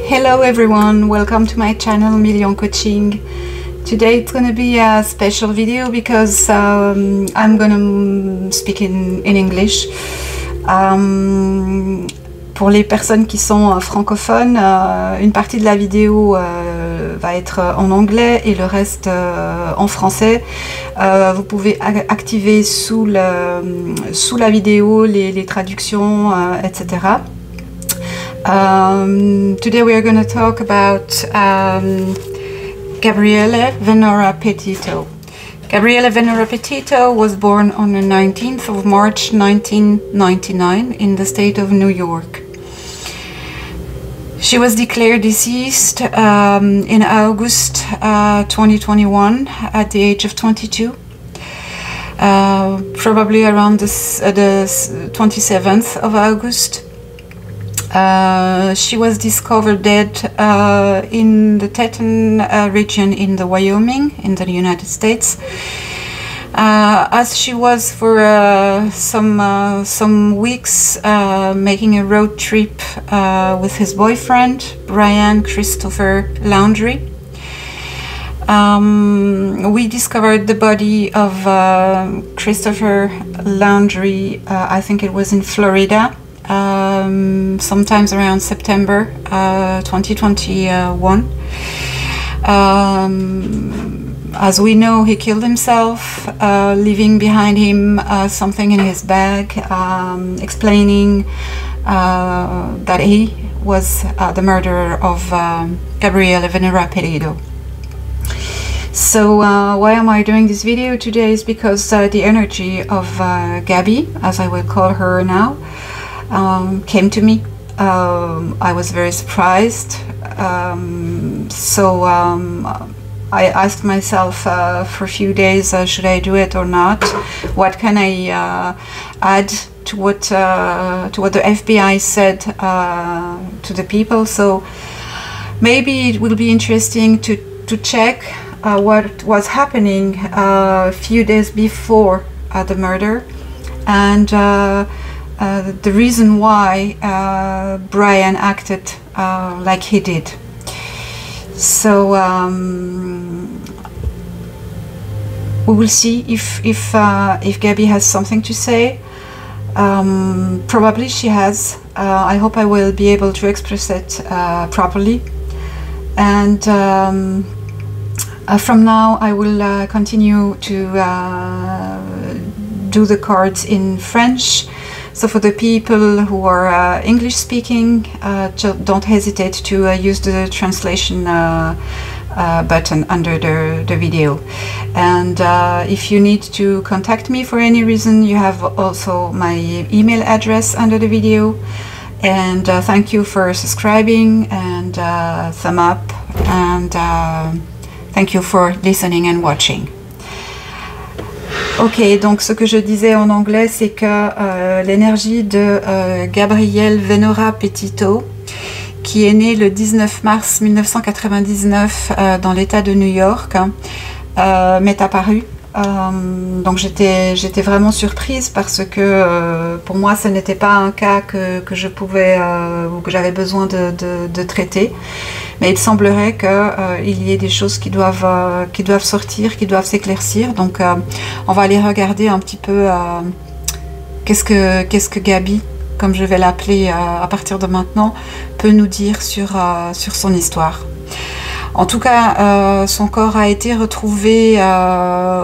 Hello everyone, welcome to my channel Million Coaching. Today it's going to be a special video because I'm going to speak in English. Pour les personnes qui sont francophones, une partie de la vidéo va être en anglais et le reste en français. Vous pouvez activer sous la vidéo les traductions, etc. Today we are going to talk about Gabriele Venera Petito. Gabriele Venera Petito was born on the 19th of March 1999 in the state of New York. She was declared deceased in August 2021 at the age of 22. Probably around the 27th of August. She was discovered dead in the Teton region in the Wyoming in the United States, as she was for some weeks making a road trip with his boyfriend Brian Christopher Laundrie. We discovered the body of Christopher Laundrie, I think it was in Florida, sometimes around September 2021. As we know, he killed himself, leaving behind him something in his bag, explaining that he was the murderer of Gabriele Venera Petito. So why am I doing this video today is because the energy of Gabby, as I will call her now, came to me. I was very surprised, so I asked myself for a few days, should I do it or not? What can I add to what the FBI said to the people? So maybe it will be interesting to check what was happening a few days before the murder, and the reason why Brian acted like he did. So we will see if Gabby has something to say. Probably she has. I hope I will be able to express it properly. And from now I will continue to do the cards in French. So for the people who are English speaking, don't hesitate to use the translation button under the video. And if you need to contact me for any reason, you have also my email address under the video. And thank you for subscribing and thumb up, and thank you for listening and watching. Ok, donc ce que je disais en anglais, c'est que l'énergie de Gabriele Venera Petito, qui est née le 19 mars 1999 dans l'état de New York, m'est apparue. Donc j'étais vraiment surprise parce que pour moi ce n'était pas un cas que je pouvais ou que j'avais besoin de traiter, mais il semblerait qu'il y ait des choses qui doivent sortir, qui doivent s'éclaircir. Donc on va aller regarder un petit peu qu'est-ce que Gaby, comme je vais l'appeler à partir de maintenant, peut nous dire sur son histoire. En tout cas, son corps a été retrouvé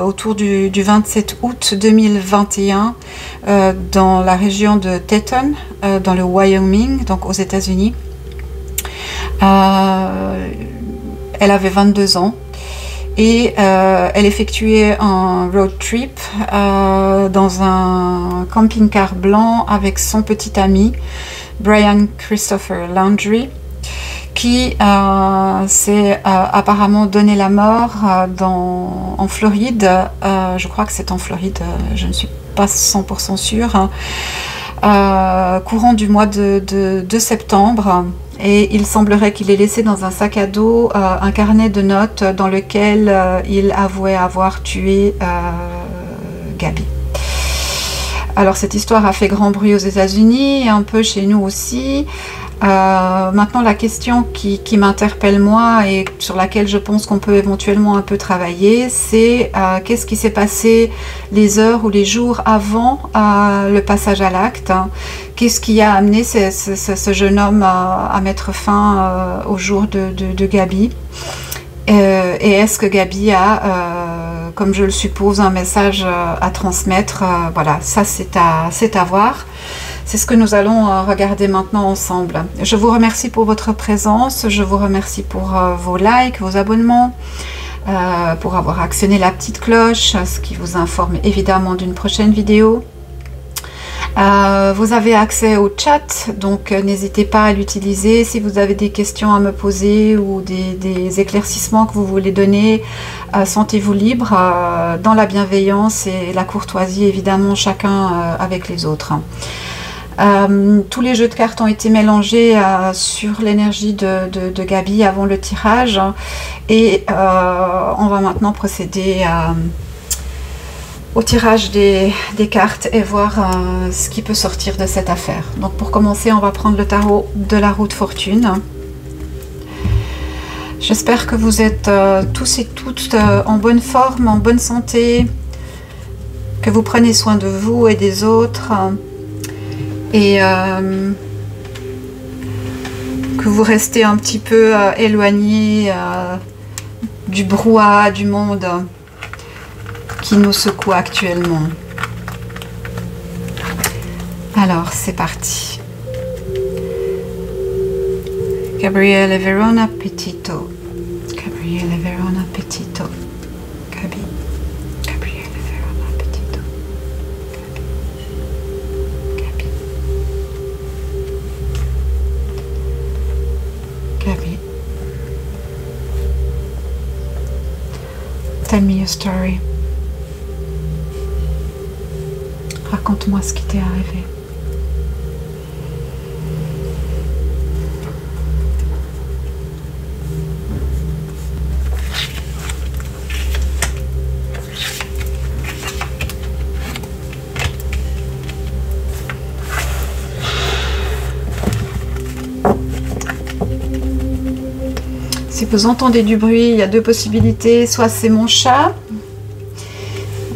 autour du 27 août 2021 dans la région de Teton, dans le Wyoming, donc aux États-Unis. Elle avait 22 ans et elle effectuait un road trip dans un camping-car blanc avec son petit ami Brian Christopher Laundrie, qui s'est apparemment donné la mort en Floride. Je crois que c'est en Floride, je ne suis pas 100% sûre, courant du mois de septembre. Et il semblerait qu'il ait laissé dans un sac à dos un carnet de notes dans lequel il avouait avoir tué Gabby. Alors cette histoire a fait grand bruit aux États-Unis et un peu chez nous aussi. Maintenant, la question qui m'interpelle moi et sur laquelle je pense qu'on peut éventuellement un peu travailler, c'est qu'est-ce qui s'est passé les heures ou les jours avant le passage à l'acte? Qu'est-ce qui a amené ce jeune homme à mettre fin au jour de Gabi? Et est-ce que Gabi a, comme je le suppose, un message à transmettre? Voilà, ça c'est à voir. C'est ce que nous allons regarder maintenant ensemble. Je vous remercie pour votre présence, je vous remercie pour vos likes, vos abonnements, pour avoir actionné la petite cloche, ce qui vous informe évidemment d'une prochaine vidéo. Vous avez accès au chat, donc n'hésitez pas à l'utiliser. Si vous avez des questions à me poser ou des éclaircissements que vous voulez donner, sentez-vous libre dans la bienveillance et la courtoisie, évidemment, chacun avec les autres. Tous les jeux de cartes ont été mélangés sur l'énergie de Gabi avant le tirage et on va maintenant procéder au tirage des cartes et voir ce qui peut sortir de cette affaire. Donc pour commencer, on va prendre le tarot de la roue de fortune. J'espère que vous êtes tous et toutes en bonne forme, en bonne santé, que vous prenez soin de vous et des autres. Et que vous restez un petit peu éloigné du brouhaha du monde qui nous secoue actuellement. Alors, c'est parti. Gabriele Verona Petito. Gabriele Verona Petito. Gabi. Gabriele Verona Petito. Gabi. Tell me your story. Raconte-moi ce qui t'est arrivé. Si vous entendez du bruit, il y a deux possibilités. Soit c'est mon chat,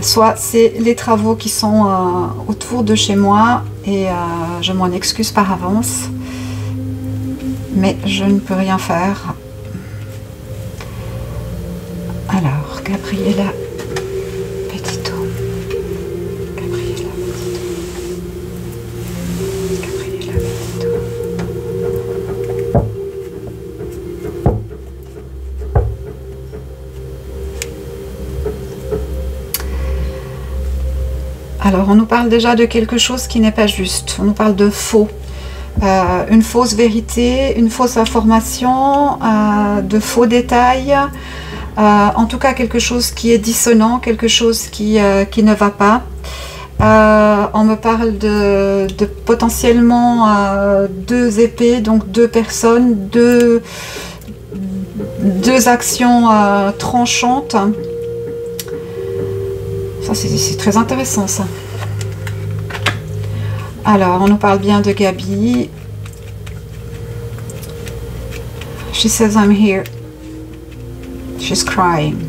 soit c'est les travaux qui sont autour de chez moi. Et je m'en excuse par avance. Mais je ne peux rien faire. Alors, Gabriela Petito. Gabriela Petito. Gabriela Petito. Alors, on nous parle déjà de quelque chose qui n'est pas juste. On nous parle de faux. Une fausse vérité, une fausse information, de faux détails. En tout cas, quelque chose qui est dissonant, quelque chose qui ne va pas. On me parle de potentiellement deux épées, donc deux personnes, deux actions tranchantes. Ça, c'est très intéressant, ça. Alors, on nous parle bien de Gabi. She says, I'm here. She's crying.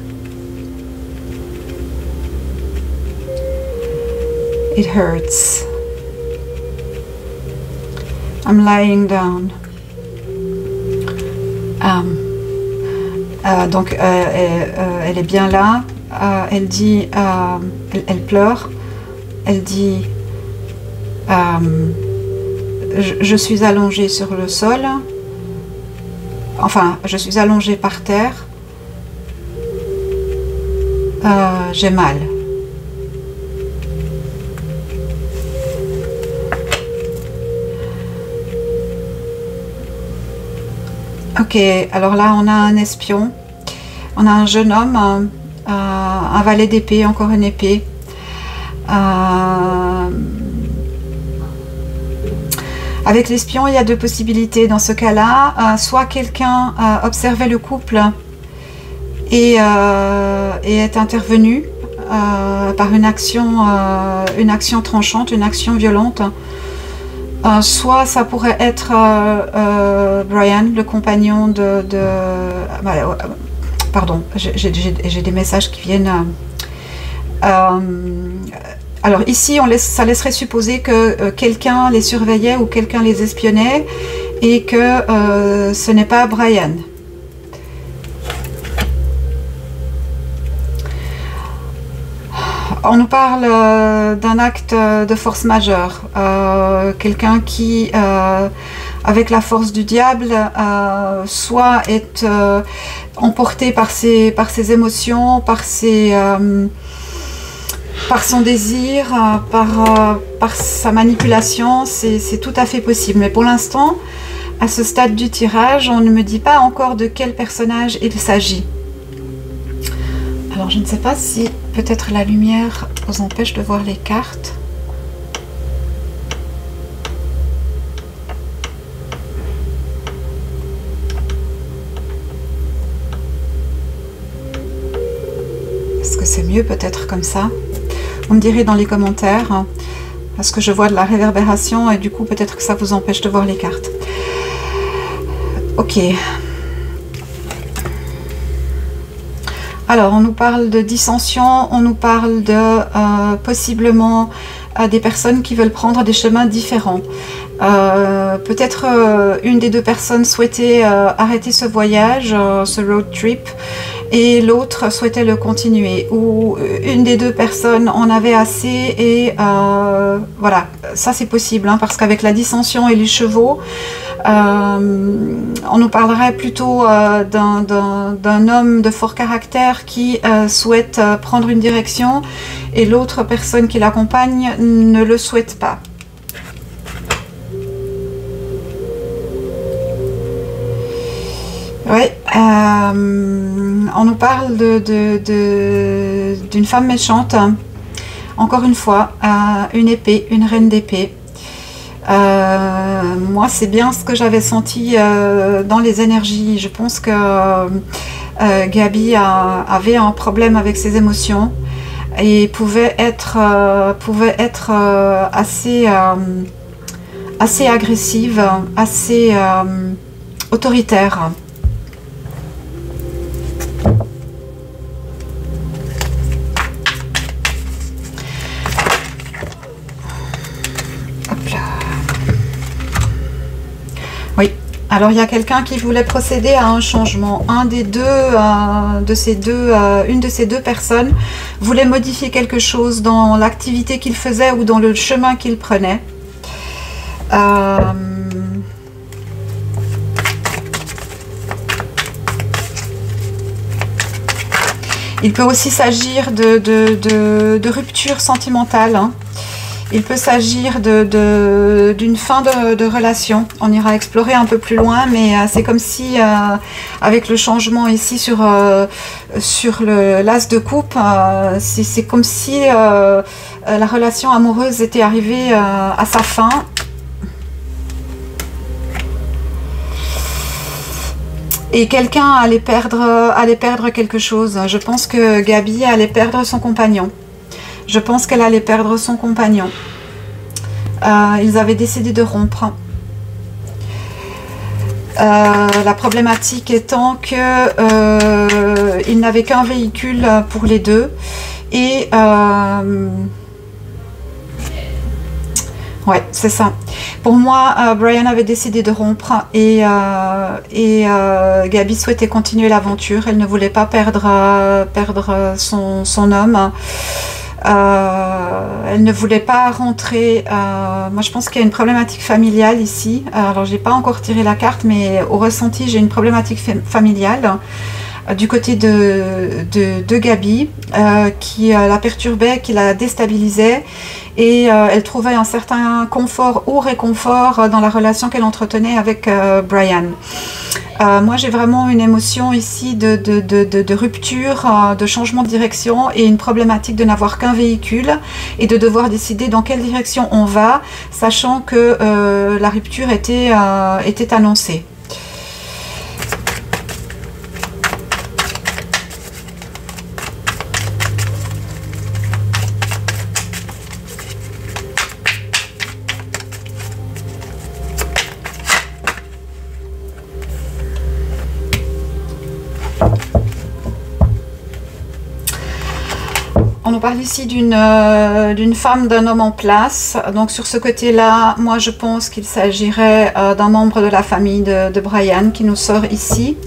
It hurts. I'm lying down. Donc, elle est bien là. Elle dit, elle pleure, elle dit, je suis allongée sur le sol, enfin, je suis allongée par terre, j'ai mal. Ok, alors là, on a un espion, on a un jeune homme, un valet d'épée, encore une épée. Avec l'espion, il y a deux possibilités dans ce cas-là. Soit quelqu'un observait le couple et est intervenu par une action tranchante, une action violente. Soit ça pourrait être Brian, le compagnon pardon, j'ai des messages qui viennent. Alors ici, ça laisserait supposer que quelqu'un les surveillait ou quelqu'un les espionnait et que ce n'est pas Brian. On nous parle d'un acte de force majeure, quelqu'un qui, avec la force du diable, soit est emporté par ses émotions, par son désir, par sa manipulation, c'est tout à fait possible. Mais pour l'instant, à ce stade du tirage, on ne me dit pas encore de quel personnage il s'agit. Alors je ne sais pas si peut-être la lumière vous empêche de voir les cartes. Est-ce que c'est mieux peut-être comme ça? Vous me direz dans les commentaires, hein, parce que je vois de la réverbération et du coup peut-être que ça vous empêche de voir les cartes. Ok. Alors, on nous parle de dissension, on nous parle de possiblement des personnes qui veulent prendre des chemins différents. Peut-être une des deux personnes souhaitait arrêter ce voyage, ce road trip, et l'autre souhaitait le continuer. Ou une des deux personnes en avait assez et voilà, ça c'est possible, hein, parce qu'avec la dissension et les chevaux, on nous parlerait plutôt d'un homme de fort caractère qui souhaite prendre une direction et l'autre personne qui l'accompagne ne le souhaite pas. Oui, on nous parle d'une femme méchante, encore une fois, une épée, une reine d'épée. Moi, c'est bien ce que j'avais senti dans les énergies. Je pense que Gabi avait un problème avec ses émotions et pouvait être assez agressive, assez autoritaire. Alors il y a quelqu'un qui voulait procéder à un changement. Une de ces deux personnes voulait modifier quelque chose dans l'activité qu'il faisait ou dans le chemin qu'il prenait. Il peut aussi s'agir de rupture sentimentale, hein. Il peut s'agir d'une fin de relation. On ira explorer un peu plus loin, mais c'est comme si, avec le changement ici sur l'as de coupe, c'est comme si la relation amoureuse était arrivée à sa fin. Et quelqu'un allait perdre quelque chose. Je pense que Gabi allait perdre son compagnon. Je pense qu'elle allait perdre son compagnon. Ils avaient décidé de rompre. La problématique étant que ils n'avaient qu'un véhicule pour les deux. Et ouais, c'est ça. Pour moi, Brian avait décidé de rompre et Gabi souhaitait continuer l'aventure. Elle ne voulait pas perdre son homme. Elle ne voulait pas rentrer. Moi, je pense qu'il y a une problématique familiale ici. Alors, j'ai pas encore tiré la carte, mais au ressenti, j'ai une problématique familiale du côté de Gabi qui la perturbait, qui la déstabilisait. Et elle trouvait un certain confort ou réconfort dans la relation qu'elle entretenait avec Brian. Moi, j'ai vraiment une émotion ici de rupture, de changement de direction et une problématique de n'avoir qu'un véhicule et de devoir décider dans quelle direction on va, sachant que la rupture était annoncée. On nous parle ici d'une femme, d'un homme en place. Donc sur ce côté-là, moi je pense qu'il s'agirait d'un membre de la famille de Brian qui nous sort ici.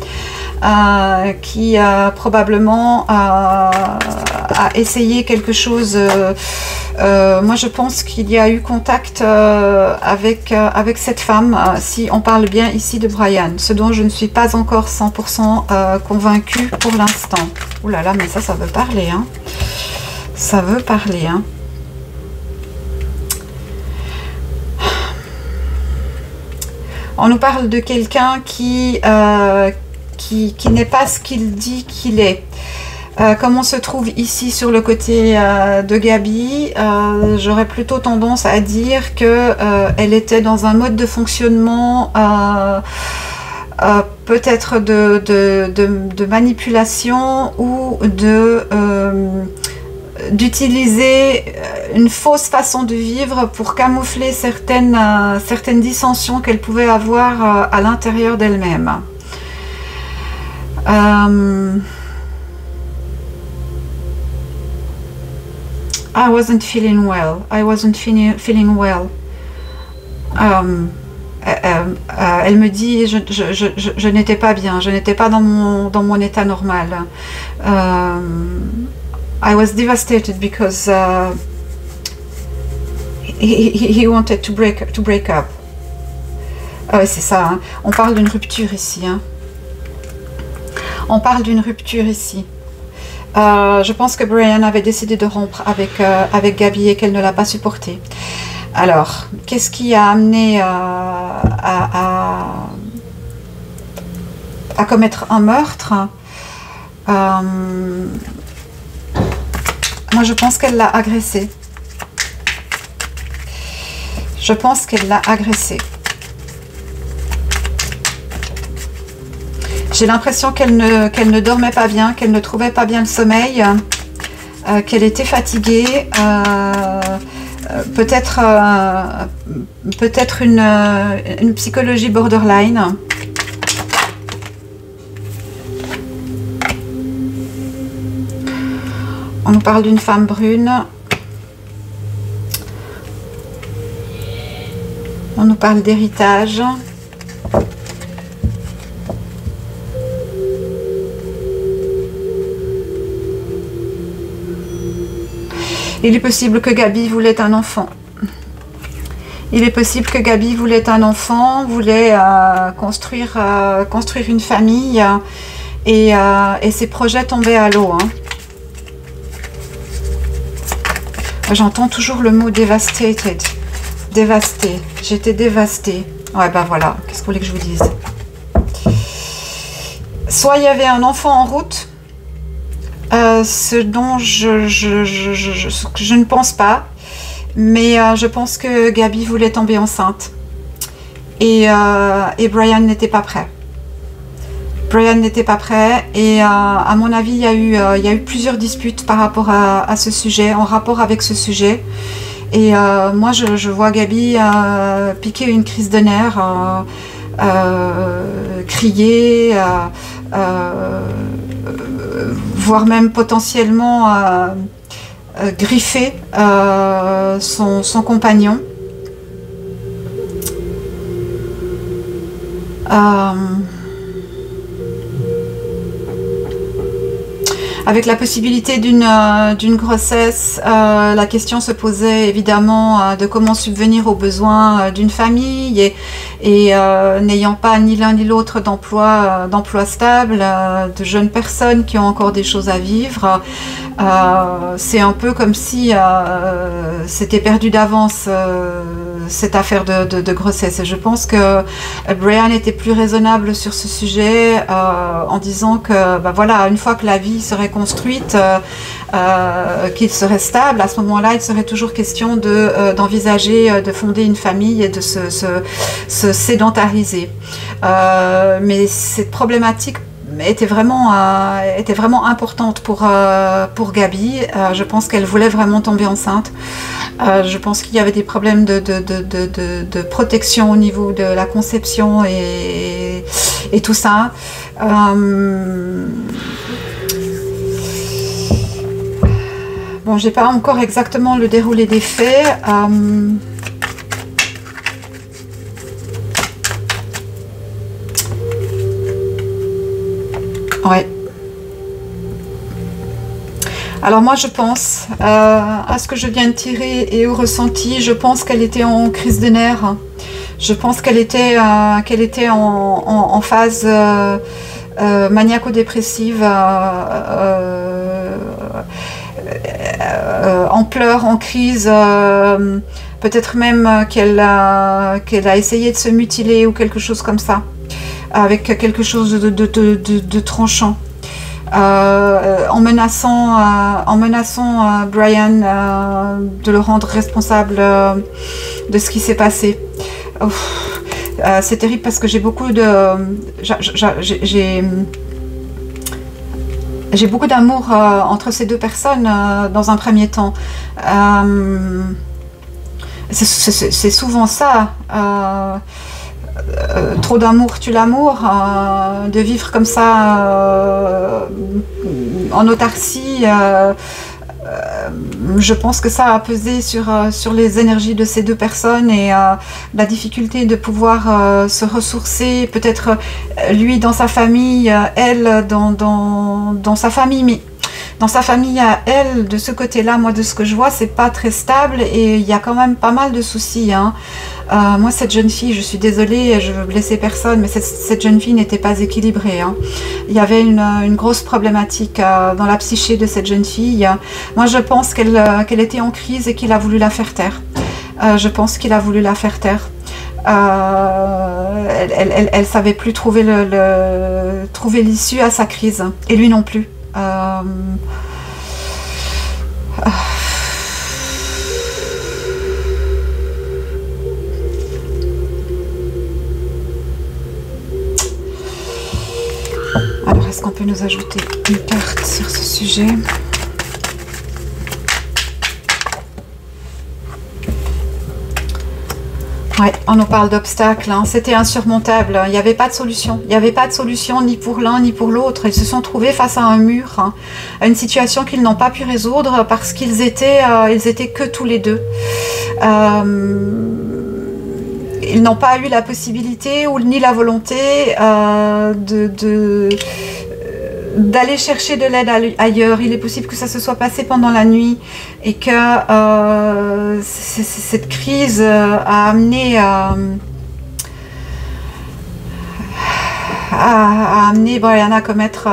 Qui probablement a essayé quelque chose. Moi je pense qu'il y a eu contact avec cette femme, si on parle bien ici de Brian, ce dont je ne suis pas encore 100% convaincue pour l'instant. Ouh là là, mais ça veut parler, hein. Ça veut parler, hein. On nous parle de quelqu'un qui n'est pas ce qu'il dit qu'il est. Comme on se trouve ici sur le côté de Gabi, j'aurais plutôt tendance à dire que elle était dans un mode de fonctionnement peut-être de manipulation ou d'utiliser une fausse façon de vivre pour camoufler certaines dissensions qu'elle pouvait avoir à l'intérieur d'elle-même. I wasn't feeling well. I wasn't feeling well. Elle me dit, je n'étais pas bien, je n'étais pas dans mon état normal. I was devastated because he wanted to break up. Ah ouais, c'est ça. Hein. On parle d'une rupture ici. Hein. On parle d'une rupture ici. Je pense que Brian avait décidé de rompre avec Gabi et qu'elle ne l'a pas supporté. Alors, qu'est-ce qui a amené à commettre un meurtre? Moi, je pense qu'elle l'a agressé. Je pense qu'elle l'a agressé. J'ai l'impression qu'elle ne dormait pas bien, qu'elle ne trouvait pas bien le sommeil, qu'elle était fatiguée, peut-être une psychologie borderline. On nous parle d'une femme brune. On nous parle d'héritage. Il est possible que Gabi voulait un enfant. Il est possible que Gabi voulait un enfant, voulait construire une famille et ses projets tombaient à l'eau. Hein. J'entends toujours le mot devastated. Dévasté. J'étais dévastée. Ouais, ben voilà. Qu'est-ce que vous voulez que je vous dise? Soit il y avait un enfant en route, ce dont je ne pense pas, mais je pense que Gabi voulait tomber enceinte et Brian n'était pas prêt. Brian n'était pas prêt et à mon avis il y a eu plusieurs disputes par rapport à ce sujet, en rapport avec ce sujet. Et moi je vois Gabi piquer une crise de nerfs, crier, voire même potentiellement griffer son compagnon. Avec la possibilité d'une grossesse, la question se posait évidemment de comment subvenir aux besoins d'une famille et n'ayant pas ni l'un ni l'autre d'emploi stable, de jeunes personnes qui ont encore des choses à vivre. C'est un peu comme si c'était perdu d'avance cette affaire de grossesse. Et je pense que Brian était plus raisonnable sur ce sujet en disant que bah voilà, une fois que la vie serait construite, qu'il serait stable, à ce moment-là il serait toujours question d'envisager de fonder une famille et de se sédentariser. Mais cette problématique était vraiment importante pour Gabi. Je pense qu'elle voulait vraiment tomber enceinte. Je pense qu'il y avait des problèmes de protection au niveau de la conception et tout ça. Bon, j'ai pas encore exactement le déroulé des faits. Ouais. Alors moi je pense à ce que je viens de tirer et au ressenti, je pense qu'elle était en crise de nerfs. Je pense qu'elle était en phase maniaco-dépressive, en pleurs, en crise, peut-être même qu'elle a essayé de se mutiler ou quelque chose comme ça, avec quelque chose de tranchant. En menaçant Brian de le rendre responsable de ce qui s'est passé. C'est terrible parce que j'ai beaucoup de... J'ai beaucoup d'amour entre ces deux personnes dans un premier temps. C'est souvent ça. Trop d'amour tue l'amour, de vivre comme ça en autarcie, je pense que ça a pesé sur les énergies de ces deux personnes et la difficulté de pouvoir se ressourcer, peut-être lui dans sa famille, elle dans sa famille, mais dans sa famille à elle, de ce côté-là, moi de ce que je vois, c'est pas très stable et il y a quand même pas mal de soucis, hein. Moi cette jeune fille, je suis désolée, je veux blesser personne, mais cette jeune fille n'était pas équilibrée, hein. Il y avait une grosse problématique dans la psyché de cette jeune fille. Moi je pense qu'elle était en crise et qu'il a voulu la faire taire. Je pense qu'il a voulu la faire taire. Elle savait plus trouver l'issue à sa crise, et lui non plus. Alors, est-ce qu'on peut nous ajouter une carte sur ce sujet ? Ouais, on nous parle d'obstacles, hein. C'était insurmontable, il n'y avait pas de solution. Il n'y avait pas de solution ni pour l'un ni pour l'autre. Ils se sont trouvés face à un mur, hein, à une situation qu'ils n'ont pas pu résoudre parce qu'ils étaient que tous les deux. Ils n'ont pas eu la possibilité ou ni la volonté d'aller chercher de l'aide ailleurs. Il est possible que ça se soit passé pendant la nuit et que cette crise a amené Brian à commettre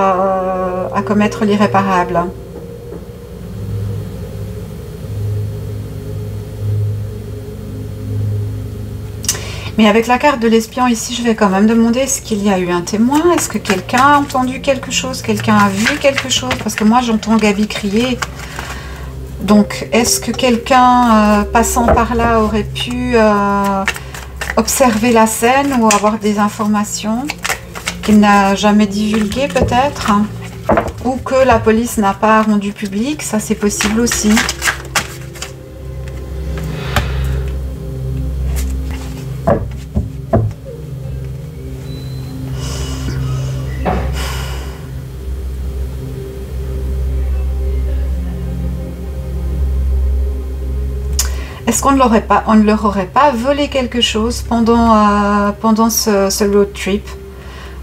l'irréparable. Mais avec la carte de l'espion ici, je vais quand même demander est-ce qu'il y a eu un témoin? Est-ce que quelqu'un a entendu quelque chose? Quelqu'un a vu quelque chose? Parce que moi, j'entends Gabi crier. Donc, est-ce que quelqu'un passant par là aurait pu observer la scène ou avoir des informations qu'il n'a jamais divulguées peut-être? Ou que la police n'a pas rendu public? Ça, c'est possible aussi. Est-ce qu'on ne leur aurait pas volé quelque chose pendant ce road trip?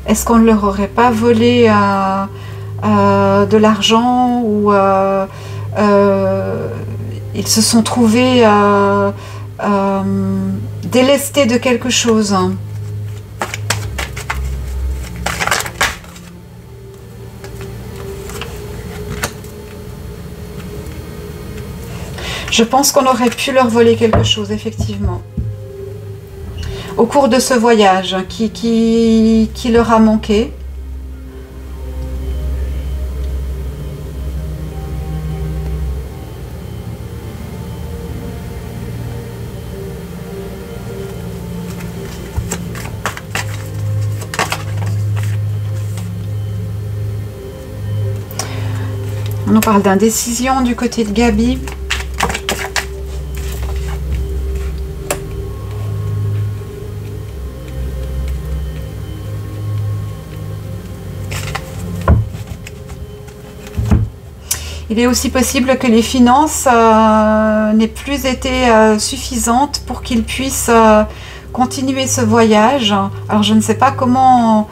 Est-ce qu'on ne leur aurait pas volé de l'argent ou ils se sont trouvés délestés de quelque chose? Je pense qu'on aurait pu leur voler quelque chose, effectivement. Au cours de ce voyage qui leur a manqué. On nous parle d'indécision du côté de Gabi. Il est aussi possible que les finances n'aient plus été suffisantes pour qu'ils puissent continuer ce voyage. Alors je ne sais pas comment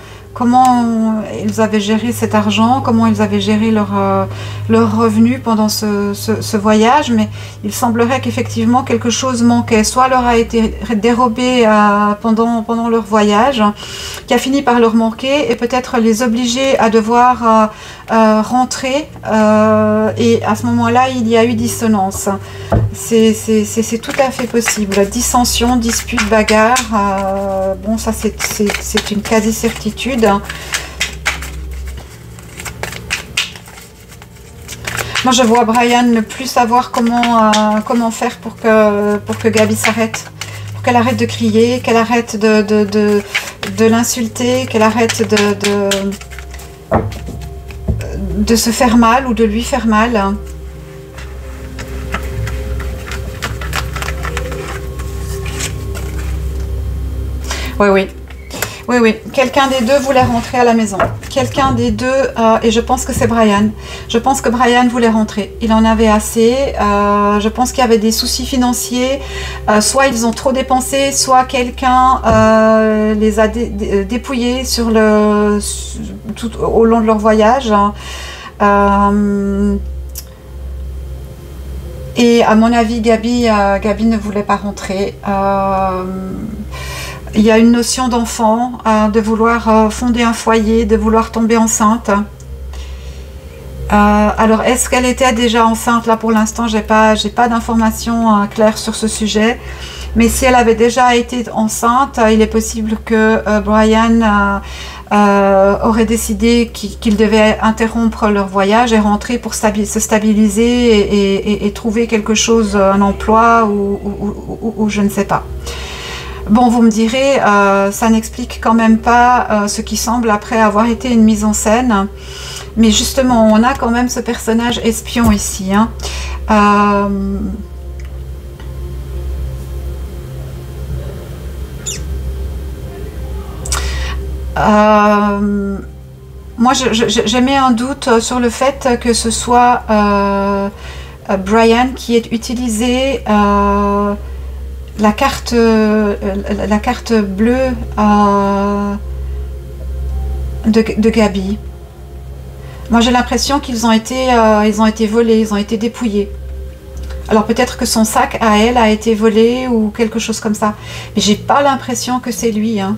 ils avaient géré cet argent, comment ils avaient géré leurs revenus pendant ce voyage, mais il semblerait qu'effectivement quelque chose manquait. Soit leur a été dérobé pendant leur voyage, qui a fini par leur manquer, et peut-être les obliger à devoir rentrer, et à ce moment-là, il y a eu dissonance. C'est tout à fait possible. Dissension, dispute, bagarre, bon, ça c'est une quasi-certitude. Moi, je vois Brian ne plus savoir comment faire pour que Gabi s'arrête. Pour qu'elle arrête de crier, qu'elle arrête de l'insulter, qu'elle arrête de se faire mal ou de lui faire mal. Oui. Quelqu'un des deux voulait rentrer à la maison. Quelqu'un des deux, et je pense que c'est Brian. Je pense que Brian voulait rentrer. Il en avait assez. Je pense qu'il y avait des soucis financiers. Soit ils ont trop dépensé, soit quelqu'un les a dépouillés tout au long de leur voyage. Et à mon avis, Gabi ne voulait pas rentrer. Il y a une notion d'enfant, de vouloir fonder un foyer, de vouloir tomber enceinte. Alors, est-ce qu'elle était déjà enceinte? Là, pour l'instant, j'ai pas d'informations claires sur ce sujet. Mais si elle avait déjà été enceinte, il est possible que Brian aurait décidé qu'il devait interrompre leur voyage et rentrer pour se stabiliser et trouver quelque chose, un emploi ou je ne sais pas. Bon, vous me direz, ça n'explique quand même pas ce qui semble après avoir été une mise en scène. Mais justement, on a quand même ce personnage espion ici. Hein. Moi, j'ai mis un doute sur le fait que ce soit Brian qui ait utilisé la carte bleue de Gabi. Moi, j'ai l'impression qu'ils ont été volés, ils ont été dépouillés. Alors peut-être que son sac à elle a été volé ou quelque chose comme ça. Mais j'ai pas l'impression que c'est lui. Hein.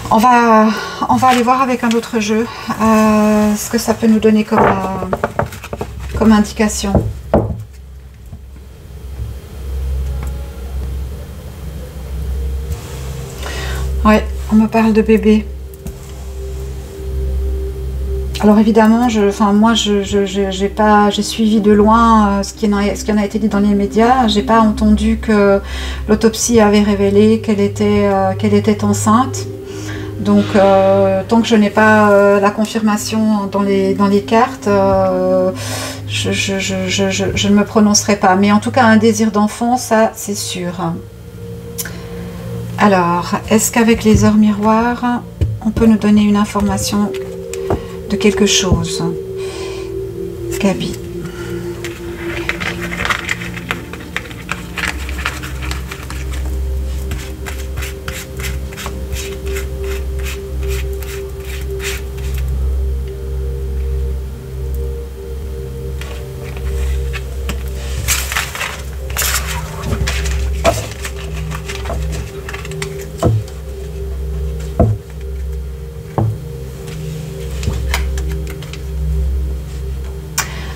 On va aller voir avec un autre jeu ce que ça peut nous donner comme indication. Ouais, on me parle de bébé. Alors évidemment, moi, j'ai suivi de loin ce qui en a été dit dans les médias. J'ai pas entendu que l'autopsie avait révélé qu'elle était enceinte. Donc, tant que je n'ai pas la confirmation dans les cartes, je ne me prononcerai pas. Mais en tout cas, un désir d'enfant, ça, c'est sûr. Alors, est-ce qu'avec les heures miroirs, on peut nous donner une information de quelque chose? Gabi.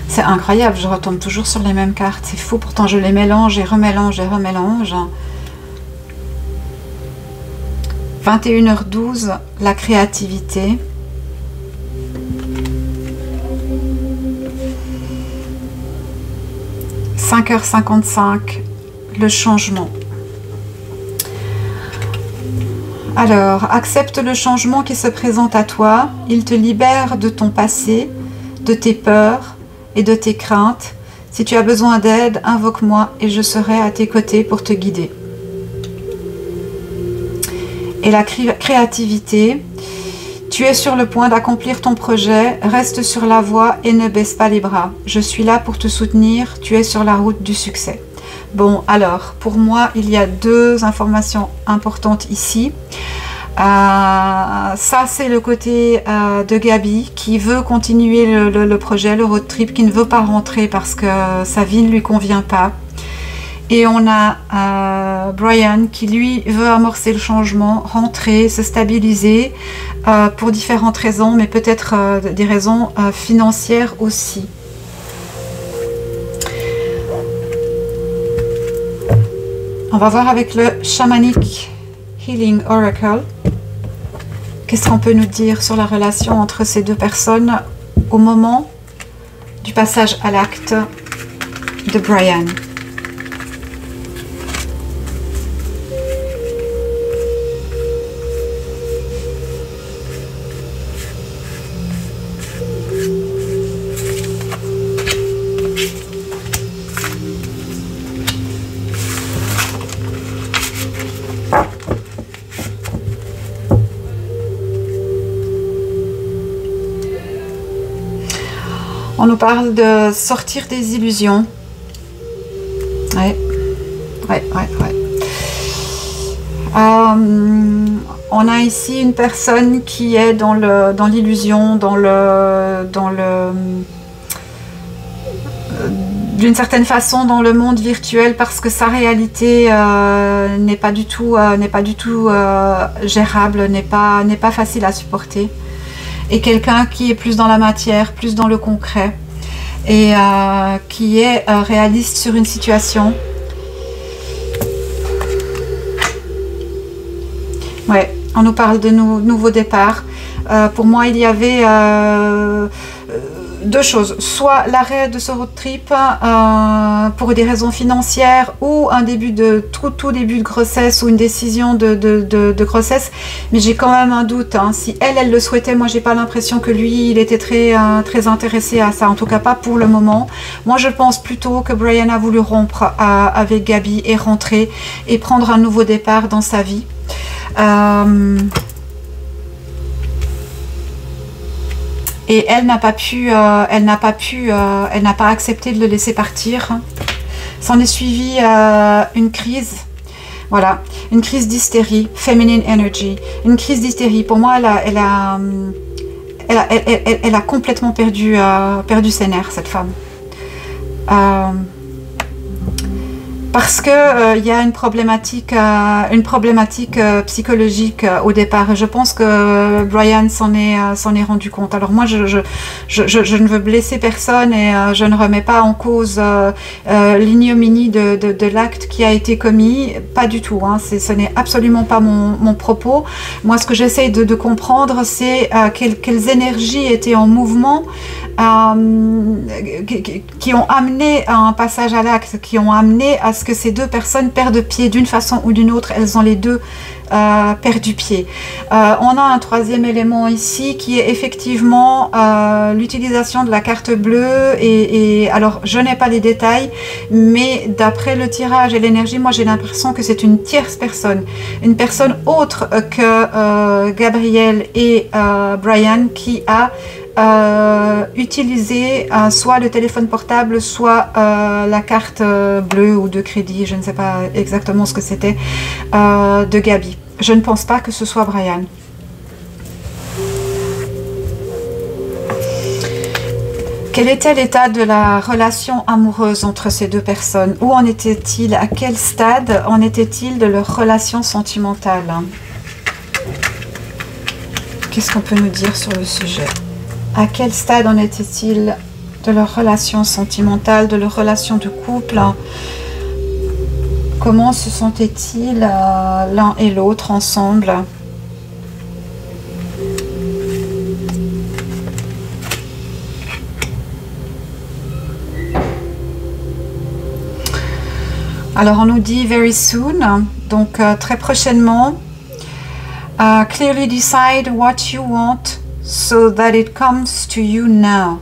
C'est incroyable, je retombe toujours sur les mêmes cartes, c'est fou, pourtant je les mélange et remélange et remélange. 21h12, la créativité. « 5h55, le changement. Alors, accepte le changement qui se présente à toi, il te libère de ton passé, de tes peurs, et de tes craintes. Si tu as besoin d'aide, invoque-moi et je serai à tes côtés pour te guider. » Et la créativité, Tu es sur le point d'accomplir ton projet, reste sur la voie et ne baisse pas les bras. Je suis là pour te soutenir, tu es sur la route du succès. Bon, alors, pour moi, il y a deux informations importantes ici. Ça, c'est le côté de Gabi qui veut continuer le projet, le road trip, qui ne veut pas rentrer parce que sa vie ne lui convient pas. Et on a Brian qui lui veut amorcer le changement, rentrer, se stabiliser pour différentes raisons, mais peut-être des raisons financières aussi. On va voir avec le Shamanic Healing Oracle. Qu'est-ce qu'on peut nous dire sur la relation entre ces deux personnes au moment du passage à l'acte de Brian? On nous parle de sortir des illusions. Ouais. On a ici une personne qui est dans l'illusion, d'une certaine façon dans le monde virtuel parce que sa réalité n'est pas du tout gérable, n'est pas facile à supporter. Et quelqu'un qui est plus dans la matière, plus dans le concret et qui est réaliste sur une situation. Ouais, on nous parle de nouveaux départs. Pour moi, il y avait deux choses, soit l'arrêt de ce road trip pour des raisons financières ou un début tout début de grossesse ou une décision de grossesse, mais j'ai quand même un doute, hein. Si elle le souhaitait, moi j'ai pas l'impression que lui il était très intéressé à ça, en tout cas pas pour le moment. Moi je pense plutôt que Brian a voulu rompre avec Gabi et rentrer et prendre un nouveau départ dans sa vie. Et elle n'a pas accepté de le laisser partir. S'en est suivi une crise, voilà, une crise d'hystérie, feminine energy, une crise d'hystérie. Pour moi, elle a complètement perdu ses nerfs, cette femme. Parce que il y a une problématique psychologique au départ. Je pense que Brian s'en est rendu compte. Alors moi, je ne veux blesser personne et je ne remets pas en cause l'ignominie de l'acte qui a été commis. Pas du tout. Hein. Ce n'est absolument pas mon propos. Moi, ce que j'essaye de comprendre, c'est quelles énergies étaient en mouvement, qui ont amené à un passage à l'acte, qui ont amené à ce que ces deux personnes perdent pied d'une façon ou d'une autre. Elles ont les deux perdu pied. On a un troisième élément ici qui est effectivement l'utilisation de la carte bleue et alors je n'ai pas les détails, mais d'après le tirage et l'énergie, moi j'ai l'impression que c'est une tierce personne, une personne autre que Gabriel et Brian qui a utiliser soit le téléphone portable, soit la carte bleue ou de crédit, je ne sais pas exactement ce que c'était, de Gabi. Je ne pense pas que ce soit Brian. Quel était l'état de la relation amoureuse entre ces deux personnes? Où en était-il? À quel stade en était-il de leur relation sentimentale? Qu'est-ce qu'on peut nous dire sur le sujet? À quel stade en était-il de leur relation sentimentale, de leur relation de couple? Comment se sentaient-ils l'un et l'autre ensemble? Alors on nous dit very soon, donc très prochainement. Clearly decide what you want so that it comes to you now.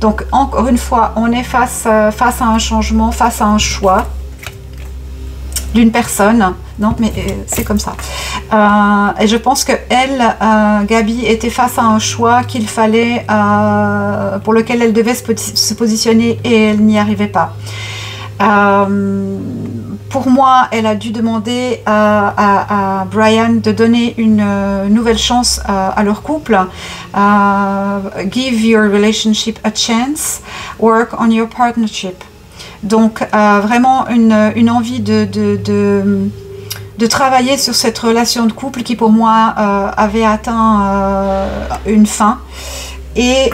Donc encore une fois, on est face à un changement, face à un choix d'une personne, Non, mais c'est comme ça. Et je pense que elle, Gabi, était face à un choix qu'il fallait, pour lequel elle devait se positionner et elle n'y arrivait pas. Pour moi, elle a dû demander à Brian de donner une nouvelle chance à leur couple. Give your relationship a chance, work on your partnership. Donc, vraiment une envie de travailler sur cette relation de couple qui, pour moi, avait atteint une fin. Et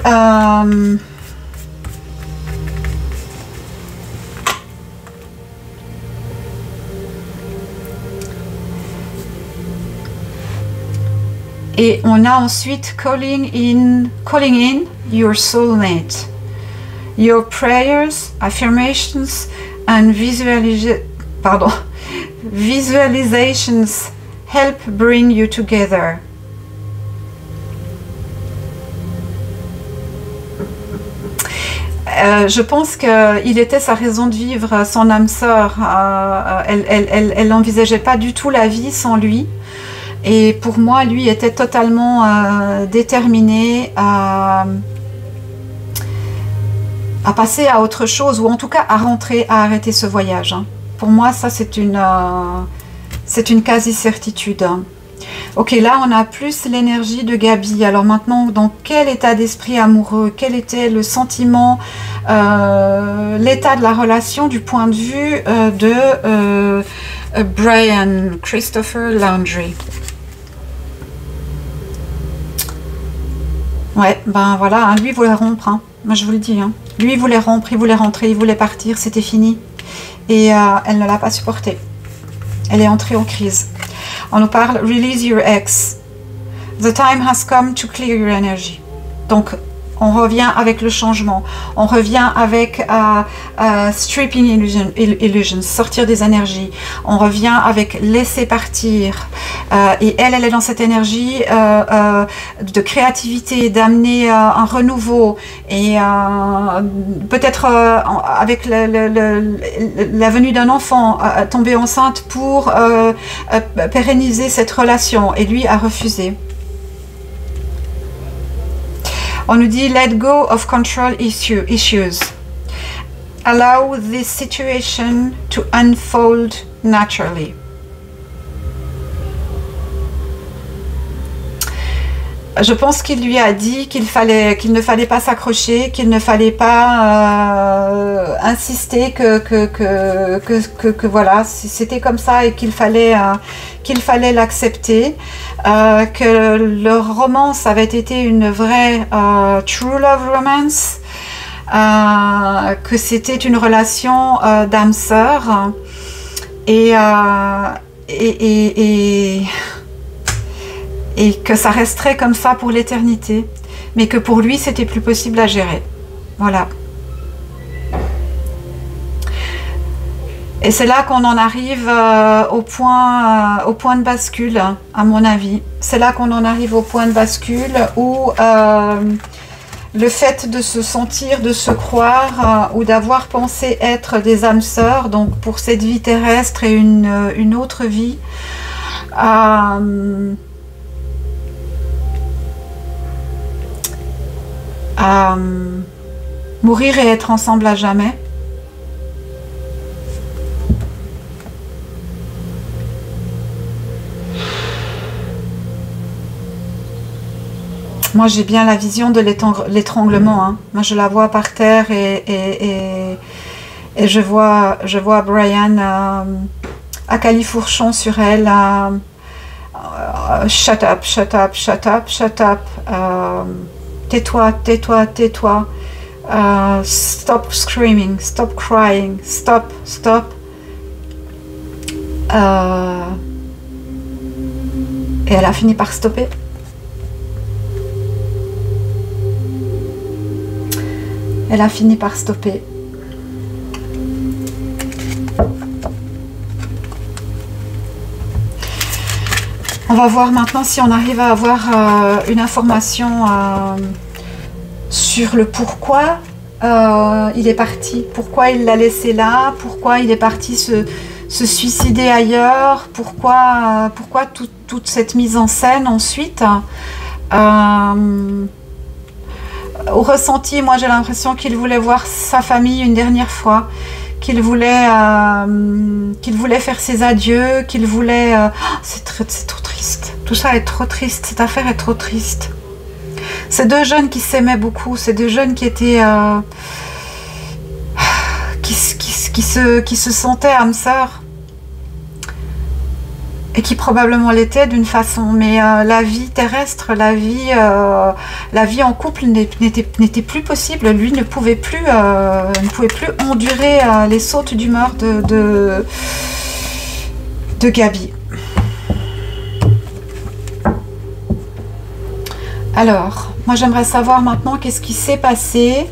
on a ensuite calling in your soulmate. Your prayers, affirmations and visualizations help bring you together. Je pense qu'il était sa raison de vivre, son âme sœur. Elle n'envisageait pas du tout la vie sans lui. Et pour moi, lui était totalement déterminé à passer à autre chose, ou en tout cas à rentrer, à arrêter ce voyage. Pour moi, ça c'est une quasi-certitude. Ok, là on a plus l'énergie de Gabi. Alors maintenant, dans quel état d'esprit amoureux, quel était le sentiment, l'état de la relation du point de vue de Brian Christopher Laundrie. Ouais, ben voilà, hein, lui il voulait rompre, hein. Moi je vous le dis. Hein. Lui il voulait rompre, il voulait rentrer, il voulait partir, c'était fini. Et elle ne l'a pas supporté. Elle est entrée en crise. On nous parle, release your ex. The time has come to clear your energy. Donc, on revient avec le changement. On revient avec stripping illusions, sortir des énergies. On revient avec laisser partir. Et elle est dans cette énergie de créativité, d'amener un renouveau. Et peut-être avec la venue d'un enfant, tomber enceinte pour pérenniser cette relation. Et lui a refusé. On nous dit let go of control issues. Allow this situation to unfold naturally. Je pense qu'il lui a dit qu'il ne fallait pas s'accrocher, qu'il ne fallait pas insister que voilà, c'était comme ça et qu'il fallait l'accepter, que leur romance avait été une vraie true love romance, que c'était une relation d'âme sœur et que ça resterait comme ça pour l'éternité, mais que pour lui c'était plus possible à gérer. Voilà. Et c'est là qu'on en arrive au point de bascule, à mon avis. C'est là qu'on en arrive au point de bascule où le fait de se sentir, de se croire ou d'avoir pensé être des âmes sœurs, donc pour cette vie terrestre et une autre vie, mourir et être ensemble à jamais. Moi j'ai bien la vision de l'étranglement, hein. Moi je la vois par terre et je vois Brian à califourchon sur elle, shut up, shut up, shut up, shut up, tais-toi, tais-toi, tais-toi, stop screaming, stop crying, stop. Et elle a fini par stopper. Elle a fini par stopper. On va voir maintenant si on arrive à avoir une information sur le pourquoi il est parti, pourquoi il l'a laissé là, pourquoi il est parti se se suicider ailleurs? Pourquoi toute cette mise en scène ensuite? Au ressenti, moi j'ai l'impression qu'il voulait voir sa famille une dernière fois, qu'il voulait faire ses adieux, qu'il voulait... c'est trop triste, tout ça est trop triste, cette affaire est trop triste. Ces deux jeunes qui s'aimaient beaucoup, ces deux jeunes qui étaient... qui se sentaient âme sœur, et qui probablement l'étaient d'une façon, mais la vie terrestre, la vie en couple n'était plus possible. Lui ne pouvait plus endurer les sautes d'humeur de Gabi. Alors, moi j'aimerais savoir maintenant qu'est-ce qui s'est passé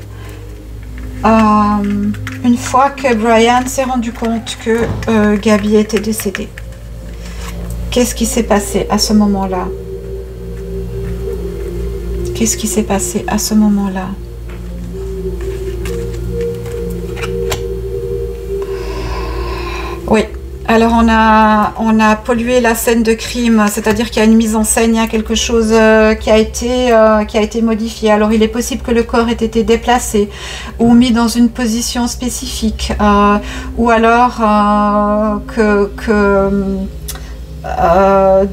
une fois que Brian s'est rendu compte que Gabi était décédée. Qu'est-ce qui s'est passé à ce moment-là? Qu'est-ce qui s'est passé à ce moment-là? Oui, alors on a pollué la scène de crime, c'est-à-dire qu'il y a une mise en scène, il y a quelque chose qui a été modifié. Alors il est possible que le corps ait été déplacé ou mis dans une position spécifique, ou alors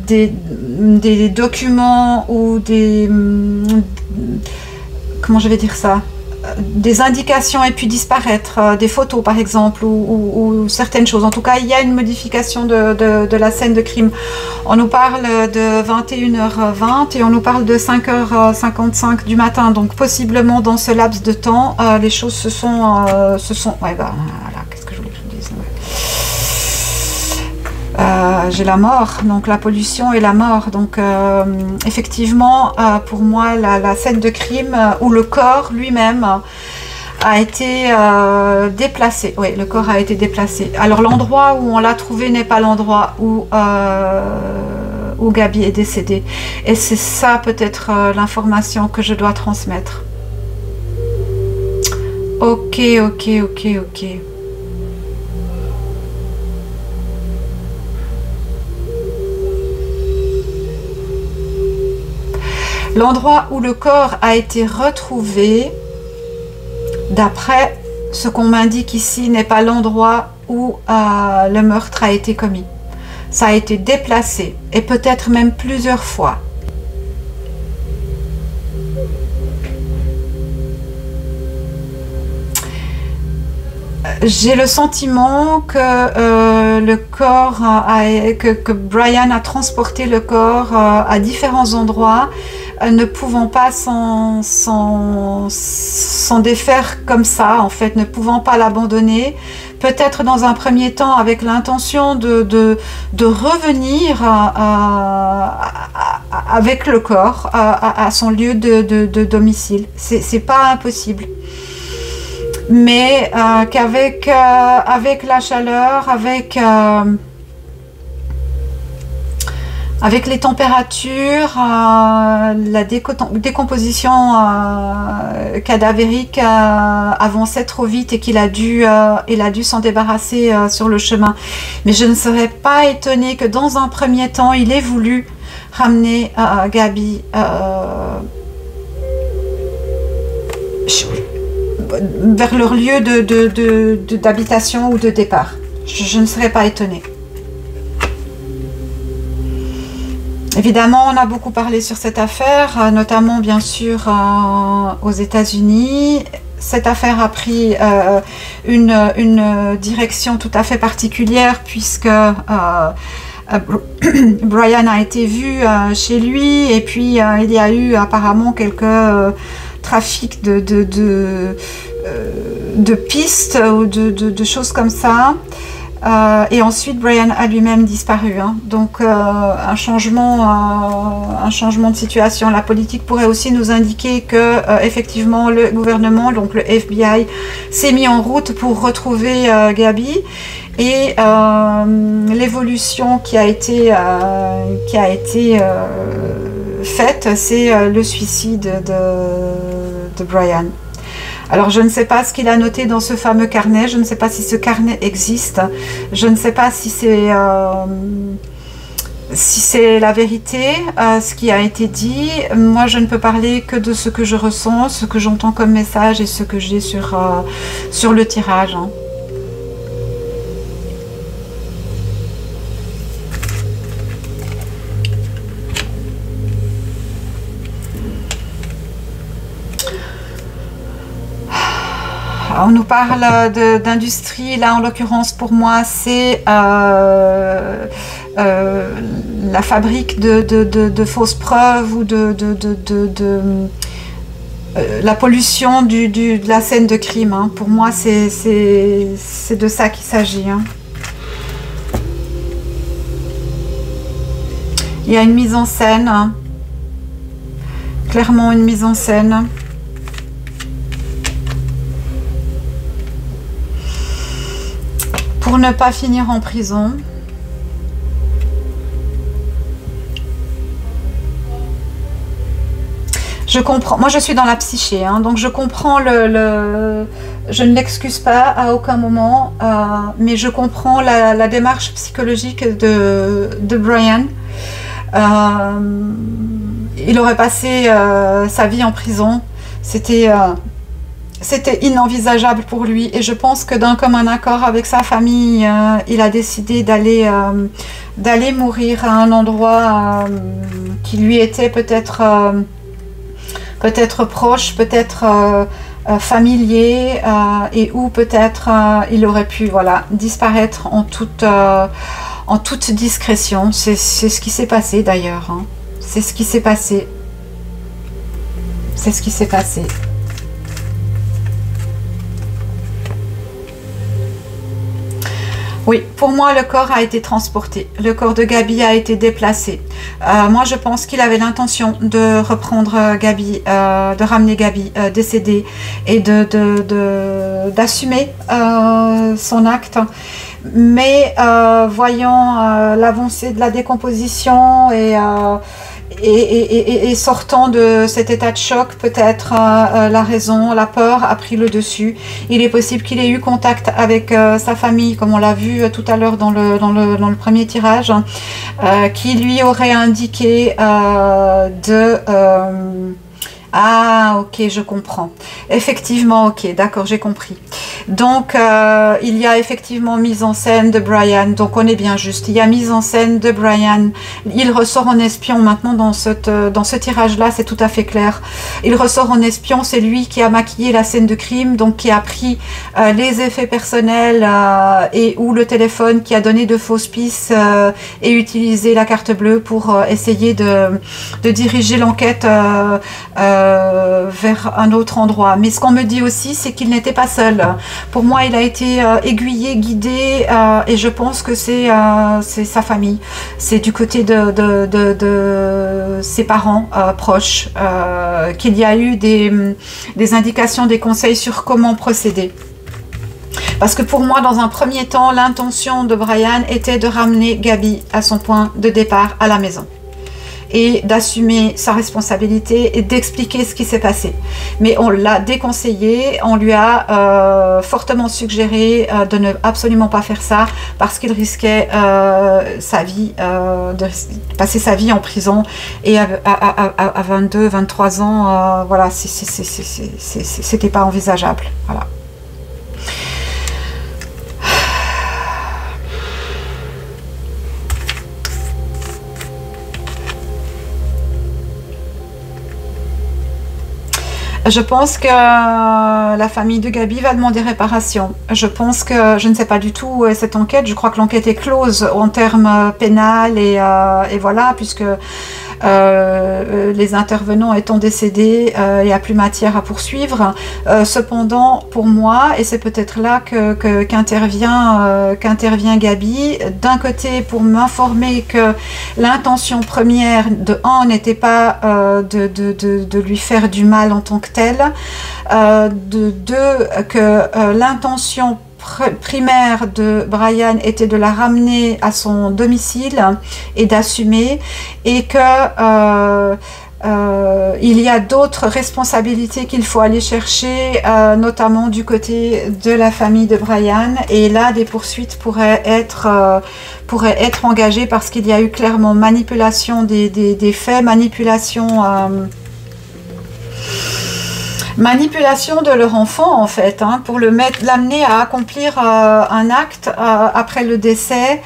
des documents ou des... comment je vais dire ça? Des indications aient pu disparaître, des photos par exemple, ou certaines choses. En tout cas, il y a une modification de la scène de crime. On nous parle de 21h20 et on nous parle de 5h55 du matin. Donc possiblement dans ce laps de temps, les choses se sont... ouais, bah, voilà, qu'est-ce que je voulais que je dise? J'ai la mort, donc la pollution et la mort. Donc effectivement, pour moi, la scène de crime où le corps lui-même a été déplacé. Oui, le corps a été déplacé. Alors l'endroit où on l'a trouvé n'est pas l'endroit où Gabi est décédée. Et c'est ça peut-être l'information que je dois transmettre. Ok. L'endroit où le corps a été retrouvé, d'après ce qu'on m'indique ici, n'est pas l'endroit où le meurtre a été commis. Ça a été déplacé, et peut-être même plusieurs fois. J'ai le sentiment que le corps, que Brian a transporté le corps à différents endroits, ne pouvant pas s'en défaire comme ça, en fait, ne pouvant pas l'abandonner. Peut-être dans un premier temps avec l'intention de revenir avec le corps à son lieu de domicile. C'est pas impossible. Mais qu'avec la chaleur, avec les températures, la décomposition cadavérique avançait trop vite et qu'il a dû s'en débarrasser sur le chemin. Mais je ne serais pas étonnée que dans un premier temps, il ait voulu ramener Gabi vers leur lieu d'habitation ou de départ. Je ne serais pas étonnée. Évidemment, on a beaucoup parlé sur cette affaire, notamment bien sûr aux États-Unis. Cette affaire a pris une direction tout à fait particulière puisque Brian a été vu chez lui et puis il y a eu apparemment quelques trafics de pistes ou de choses comme ça. Et ensuite Brian a lui-même disparu, hein. Donc un changement de situation. La politique pourrait aussi nous indiquer que effectivement le gouvernement, donc le FBI, s'est mis en route pour retrouver Gabi. Et l'évolution qui a été faite, c'est le suicide de Brian. Alors je ne sais pas ce qu'il a noté dans ce fameux carnet, je ne sais pas si ce carnet existe, je ne sais pas si c'est la vérité, ce qui a été dit. Moi je ne peux parler que de ce que je ressens, ce que j'entends comme message et ce que j'ai sur le tirage. Hein. On nous parle d'industrie, là en l'occurrence pour moi c'est la fabrique de fausses preuves ou la pollution de la scène de crime. Hein. Pour moi c'est de ça qu'il s'agit. Hein. Il y a une mise en scène, hein. Clairement une mise en scène. Pour ne pas finir en prison. Je comprends, moi je suis dans la psyché, hein, donc je comprends je ne l'excuse pas à aucun moment, mais je comprends la démarche psychologique de Brian. Il aurait passé sa vie en prison, c'était inenvisageable pour lui, et je pense que d'un commun accord avec sa famille, il a décidé d'aller mourir à un endroit qui lui était peut-être proche, peut-être familier, et où peut-être il aurait pu disparaître en toute discrétion. C'est ce qui s'est passé d'ailleurs. Hein. C'est ce qui s'est passé. C'est ce qui s'est passé. Oui, pour moi, le corps a été transporté. Le corps de Gabi a été déplacé. Moi, je pense qu'il avait l'intention de reprendre Gabi, de ramener Gabi décédée et d'assumer son acte. Mais voyant l'avancée de la décomposition et sortant de cet état de choc, peut-être la raison, la peur a pris le dessus. Il est possible qu'il ait eu contact avec sa famille, comme on l'a vu tout à l'heure dans le premier tirage, qui lui aurait indiqué ah, ok, je comprends. Effectivement, ok, d'accord, j'ai compris. Donc, il y a effectivement mise en scène de Brian. Donc, on est bien juste. Il y a mise en scène de Brian. Il ressort en espion maintenant dans ce tirage-là, c'est tout à fait clair. Il ressort en espion, c'est lui qui a maquillé la scène de crime, donc qui a pris les effets personnels et ou le téléphone, qui a donné de fausses pistes et utilisé la carte bleue pour essayer de diriger l'enquête vers un autre endroit. Mais ce qu'on me dit aussi, c'est qu'il n'était pas seul. Pour moi, il a été aiguillé, guidé, et je pense que c'est sa famille. C'est du côté de ses parents proches qu'il y a eu des indications, des conseils sur comment procéder. Parce que pour moi, dans un premier temps, l'intention de Brian était de ramener Gabi à son point de départ à la maison. Et d'assumer sa responsabilité et d'expliquer ce qui s'est passé. Mais on l'a déconseillé, on lui a fortement suggéré de ne absolument pas faire ça parce qu'il risquait sa vie, de passer sa vie en prison, et à 22, 23 ans, voilà, c'était pas envisageable. Voilà. Je pense que la famille de Gabi va demander réparation. Je pense que, je ne sais pas du tout cette enquête, je crois que l'enquête est close en termes pénal et voilà, puisque les intervenants étant décédés, il n'y a plus matière à poursuivre. Cependant, pour moi, et c'est peut-être là qu'intervient Gabi, d'un côté pour m'informer que l'intention première de n'était pas de lui faire du mal en tant que tel, de deux, que l'intention primaire de Brian était de la ramener à son domicile et d'assumer, et que il y a d'autres responsabilités qu'il faut aller chercher, notamment du côté de la famille de Brian. Et là, des poursuites pourraient être engagées parce qu'il y a eu clairement manipulation des faits, manipulation de leur enfant en fait, hein, pour l'amener à accomplir un acte après le décès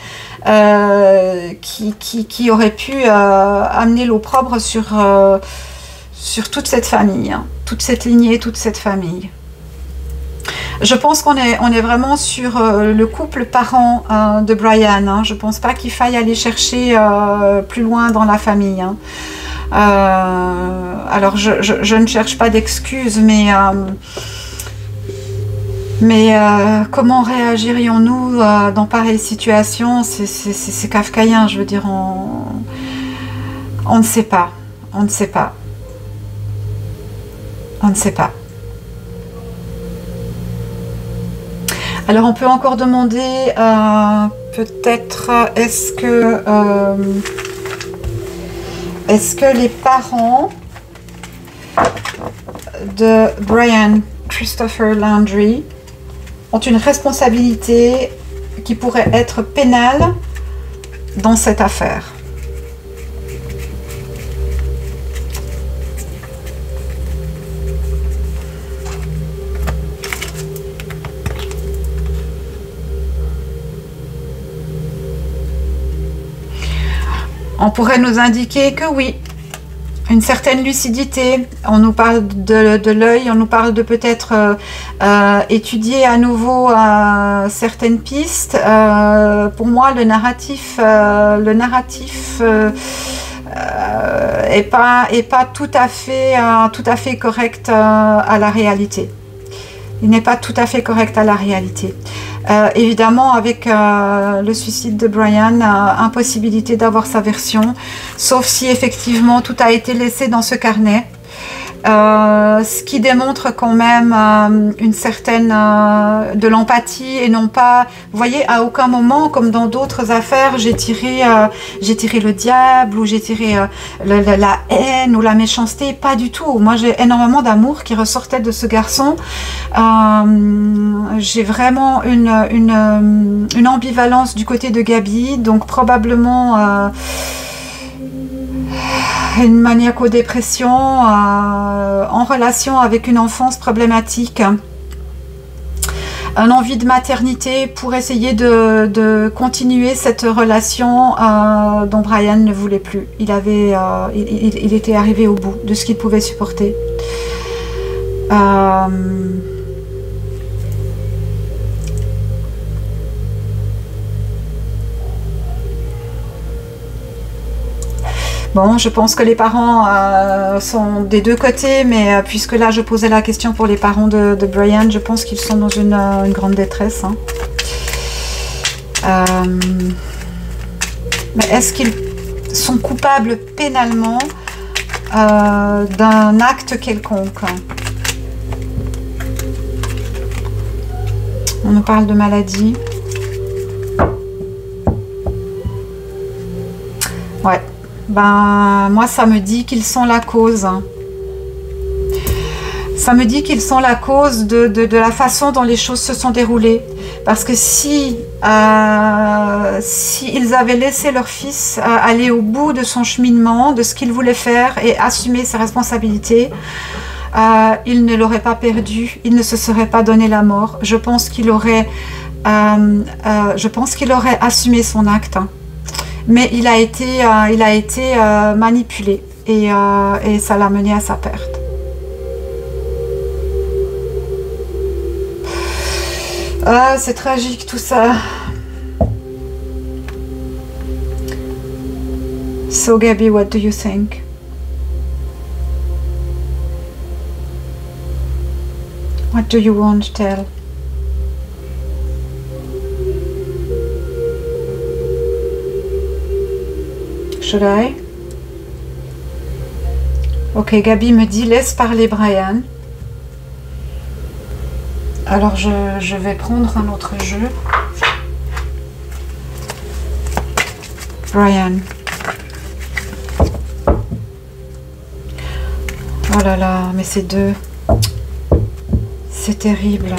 qui aurait pu amener l'opprobre sur toute cette famille, hein, toute cette lignée, toute cette famille. Je pense qu'on est vraiment sur le couple parent de Brian, hein. Je ne pense pas qu'il faille aller chercher plus loin dans la famille, hein. Alors je ne cherche pas d'excuses, mais comment réagirions-nous dans pareille situation? C'est kafkaïen, je veux dire, on ne sait pas, on ne sait pas, on ne sait pas. Alors on peut encore demander peut-être est-ce que les parents de Brian Christopher Landry ont une responsabilité qui pourrait être pénale dans cette affaire? On pourrait nous indiquer que oui, une certaine lucidité. On nous parle de l'œil, on nous parle de peut-être étudier à nouveau certaines pistes. Pour moi, le narratif est pas tout à fait correct à la réalité. Il n'est pas tout à fait correct à la réalité. Évidemment, avec le suicide de Brian, impossibilité d'avoir sa version, sauf si effectivement tout a été laissé dans ce carnet. Ce qui démontre quand même une certaine de l'empathie et non pas, vous voyez, à aucun moment, comme dans d'autres affaires, j'ai tiré le diable ou j'ai tiré la haine ou la méchanceté, pas du tout. Moi, j'ai énormément d'amour qui ressortait de ce garçon. J'ai vraiment une ambivalence du côté de Gabi, donc probablement une maniaco-dépression en relation avec une enfance problématique, un envie de maternité pour essayer de continuer cette relation dont Brian ne voulait plus. Il était arrivé au bout de ce qu'il pouvait supporter. Bon, je pense que les parents sont des deux côtés, mais puisque là je posais la question pour les parents de Brian, je pense qu'ils sont dans une grande détresse, hein. Mais est-ce qu'ils sont coupables pénalement d'un acte quelconque? On nous parle de maladie. Ouais. Ben, moi, ça me dit qu'ils sont la cause. Ça me dit qu'ils sont la cause de la façon dont les choses se sont déroulées. Parce que si ils avaient laissé leur fils aller au bout de son cheminement, de ce qu'il voulait faire et assumer ses responsabilités, il ne l'aurait pas perdu, il ne se serait pas donné la mort. Je pense qu'il aurait assumé son acte. Mais il a été manipulé et ça l'a mené à sa perte. Ah, c'est tragique tout ça. So Gabi, what do you think? What do you want to tell? Should I? Ok, Gabi me dit laisse parler Brian. Alors je vais prendre un autre jeu. Brian. Oh là là, mais ces deux, c'est terrible.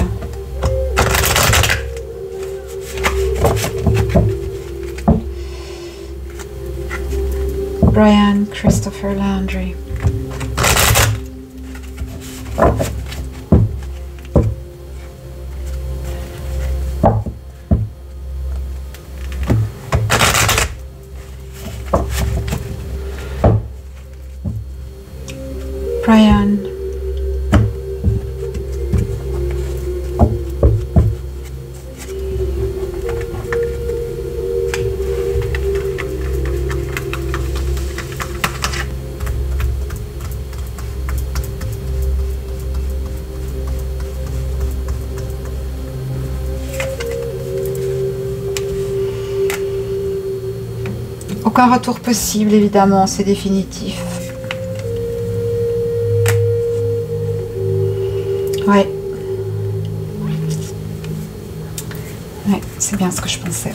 Brian Christopher Landry. Brian. Aucun retour possible, évidemment, c'est définitif. Ouais. Ouais, c'est bien ce que je pensais.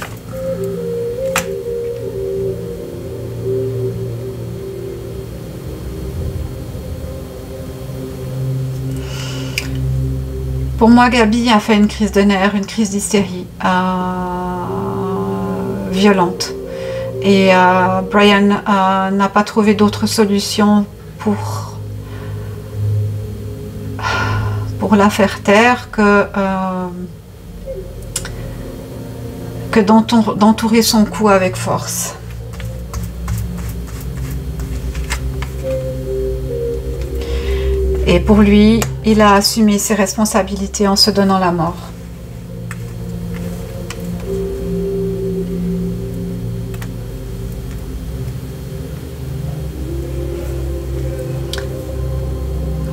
Pour moi, Gabi a fait une crise de nerfs, une crise d'hystérie violente. Et Brian n'a pas trouvé d'autre solution pour la faire taire que d'entourer son cou avec force. Et pour lui, il a assumé ses responsabilités en se donnant la mort.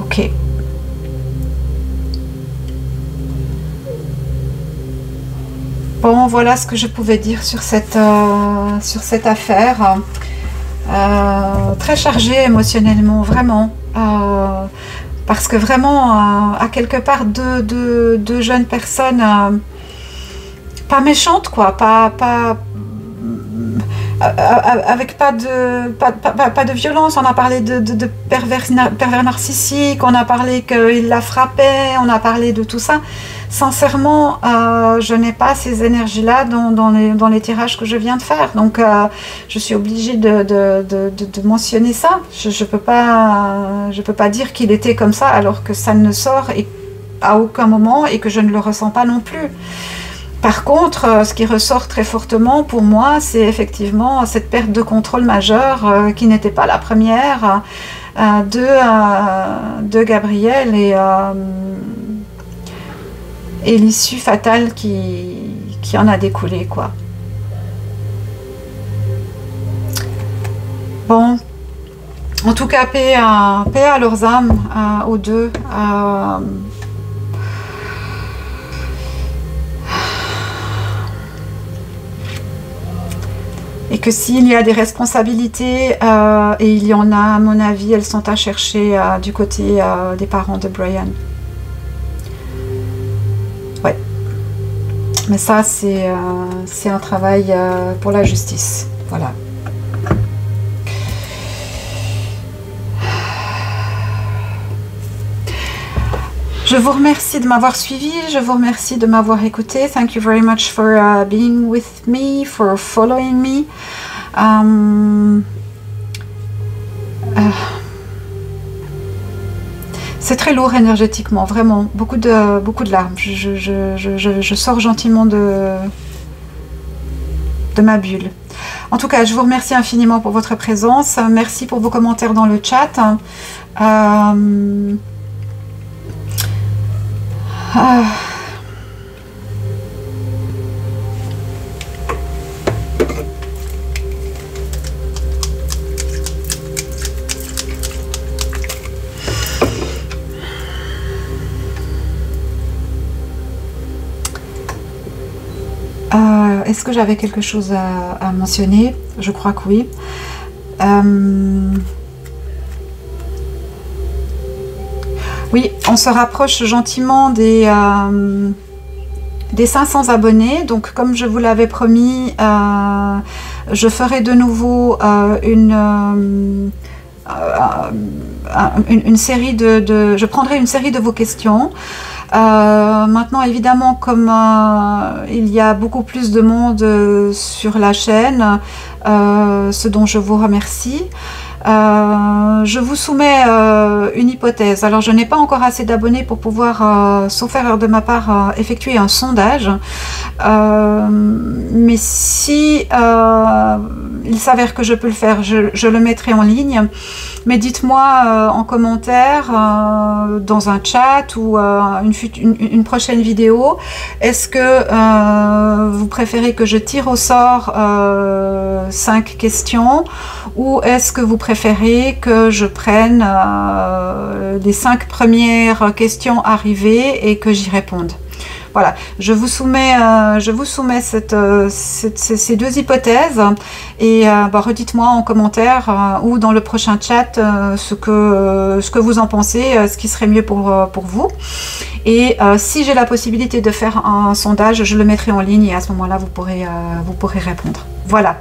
Ok. Bon, voilà ce que je pouvais dire sur cette affaire. Très chargée émotionnellement, vraiment. Parce que vraiment, à quelque part, deux jeunes personnes pas méchantes, quoi, avec pas de violence. On a parlé de pervers narcissique, on a parlé qu'il la frappait, on a parlé de tout ça. Sincèrement, je n'ai pas ces énergies-là dans les tirages que je viens de faire. Donc, je suis obligée de mentionner ça. Je ne peux pas dire qu'il était comme ça alors que ça ne sort à aucun moment et que je ne le ressens pas non plus. Par contre, ce qui ressort très fortement pour moi, c'est effectivement cette perte de contrôle majeure qui n'était pas la première de Gabriel et l'issue fatale qui en a découlé, quoi. Bon, en tout cas, paix à leurs âmes, aux deux. Et que s'il y a des responsabilités, et il y en a, à mon avis, elles sont à chercher du côté des parents de Brian. Ouais. Mais ça, c'est un travail pour la justice. Voilà. Je vous remercie de m'avoir suivi, je vous remercie de m'avoir écouté. Thank you very much for being with me, for following me. C'est très lourd énergétiquement, vraiment, beaucoup de larmes. Je sors gentiment de ma bulle. En tout cas, je vous remercie infiniment pour votre présence. Merci pour vos commentaires dans le chat. Est-ce que j'avais quelque chose à mentionner? Je crois que oui. Oui, on se rapproche gentiment des 500 abonnés. Donc, comme je vous l'avais promis, je ferai de nouveau une série je prendrai une série de vos questions. Maintenant, évidemment, comme il y a beaucoup plus de monde sur la chaîne, ce dont je vous remercie, je vous soumets une hypothèse. Alors, je n'ai pas encore assez d'abonnés pour pouvoir, sauf erreur de ma part, effectuer un sondage. Mais si il s'avère que je peux le faire, je le mettrai en ligne. Mais dites-moi en commentaire, dans un chat ou une prochaine vidéo, est-ce que vous préférez que je tire au sort 5 questions, ou est-ce que vous préférez que je prenne les 5 premières questions arrivées et que j'y réponde? Voilà, je vous soumets ces deux hypothèses, et redites-moi en commentaire ou dans le prochain chat ce que vous en pensez, ce qui serait mieux pour vous. Et si j'ai la possibilité de faire un sondage, je le mettrai en ligne et à ce moment-là, vous pourrez répondre. Voilà,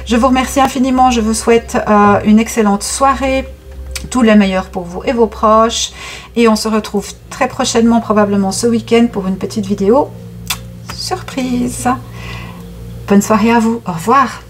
je vous remercie infiniment, je vous souhaite une excellente soirée. Tout le meilleur pour vous et vos proches, et on se retrouve très prochainement, probablement ce week-end, pour une petite vidéo surprise. Bonne soirée à vous, au revoir.